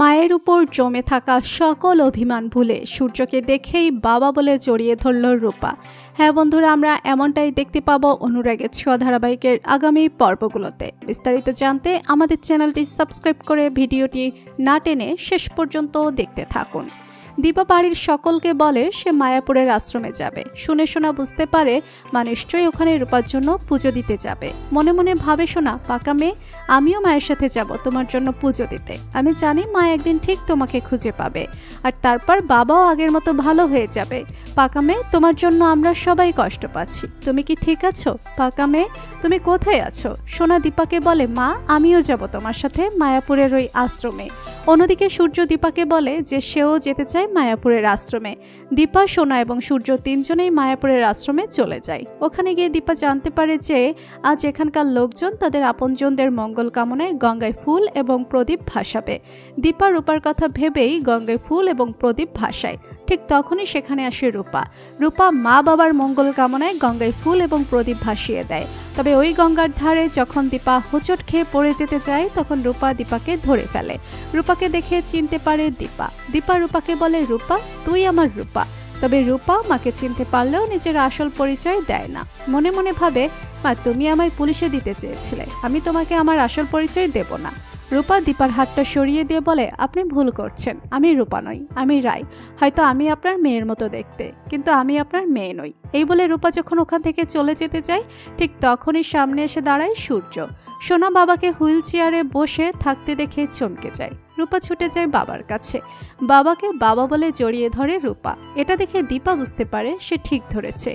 মায়ের উপর জমে থাকা সকল অভিমান ভুলে সূর্যকে দেখেই বাবা বলে জড়িয়ে ধরল রূপা। হ্যাঁ বন্ধুরা, আমরা এমনটাই দেখতে পাবো অনুরাগের ছোঁয়া ধারাবাহিকের আগামী পর্বগুলোতে। বিস্তারিত জানতে আমাদের চ্যানেলটি সাবস্ক্রাইব করে ভিডিওটি না টেনে শেষ পর্যন্ত দেখতে থাকুন। দীপা বাড়ির সকলকে বলে সে মায়াপুরের আশ্রমে যাবে। শুনে শোনা বুঝতে পারে মা নিশ্চয়ই ওখানে রূপার জন্য পুজো দিতে যাবে। মনে মনে ভাবে শোনা, পাকা মেয়ে, আমিও মায়ের সাথে যাব তোমার জন্য পুজো দিতে। আমি জানি মা একদিন ঠিক তোমাকে খুঁজে পাবে, আর তারপর বাবাও আগের মতো ভালো হয়ে যাবে। পাকা মেয়ে, তোমার জন্য আমরা সবাই কষ্ট পাচ্ছি, তুমি কি ঠিক আছো? পাকা মেয়ে, তুমি কোথায় আছো? সোনা দীপাকে বলে, মা আমিও যাব তোমার সাথে মায়াপুরের ওই আশ্রমে। অন্যদিকে সূর্য দীপাকে বলে যে সেও যেতে চায় মায়াপুরের আশ্রমে। দীপা, সোনা এবং সূর্য তিনজনেই মায়াপুরের আশ্রমে চলে যায়। ওখানে গিয়ে দীপা জানতে পারে যে আজ এখানকার লোকজন তাদের আপনজনদের মঙ্গল কামনায় গঙ্গায় ফুল এবং প্রদীপ ভাসাবে। দীপা রূপার কথা ভেবেই গঙ্গায় ফুল এবং প্রদীপ ভাসায়। ঠিক তখনই সেখানে আসে রূপা। রূপা মা বাবার মঙ্গল কামনায় গঙ্গায় ফুল এবং প্রদীপ ভাসিয়ে দেয়। তবে ওই গঙ্গার ধারে যখন দীপা হোঁচট খেয়ে পড়ে যেতে চায়, তখন রূপা দীপাকে ধরে ফেলে। রূপাকে দেখে চিনতে পারে দীপা। দীপা রূপাকে বলে, রূপা তুই আমার রূপা। তবে রূপা মাকে চিনতে পারলেও নিজের আসল পরিচয় দেয় না। মনে মনে ভাবে, মা তুমি আমায় পুলিশে দিতে চেয়েছিলে, আমি তোমাকে আমার আসল পরিচয় দেব না। রূপা দীপার হাতটা সরিয়ে দিয়ে বলে, আপনি ভুল করছেন, আমি রূপা নই, আমি রাই। হয়তো আমি আপনার মেয়ের মতো দেখতে, কিন্তু আমি আপনার মেয়ে নই। এই বলে রূপা যখন ওখান থেকে চলে যেতে চায়, ঠিক তখনই সামনে এসে দাঁড়ায় সূর্য। সোনা বাবাকে হুইল চেয়ারে বসে থাকতে দেখে চমকে যায়। রূপা ছুটে যায় বাবার কাছে। বাবাকে বাবা বলে জড়িয়ে ধরে রূপা। এটা দেখে দীপা বুঝতে পারে সে ঠিক ধরেছে,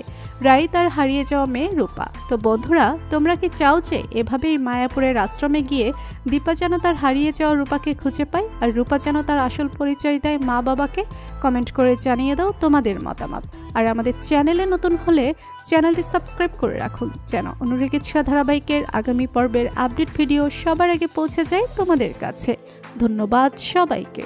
রাই তার হারিয়ে যাওয়া মেয়ে রূপা। তো বন্ধুরা, তোমরা কি চাও যে এভাবেই মায়াপুরের আশ্রমে গিয়ে দীপা যেন তার হারিয়ে যাওয়া রূপাকে খুঁজে পায়, আর রূপা যেন তার আসল পরিচয় দেয় মা বাবাকে? কমেন্ট করে জানিয়ে দাও তোমাদের মতামত। আর আমাদের চ্যানেলে নতুন হলে চ্যানেলটি সাবস্ক্রাইব করে রাখুন, যেন অনুরাগের ছোঁয়া ধারাবাহিকের আগামী পর্বের আপডেট ভিডিও সবার আগে পৌঁছে যায় তোমাদের কাছে। ধন্যবাদ সবাইকে।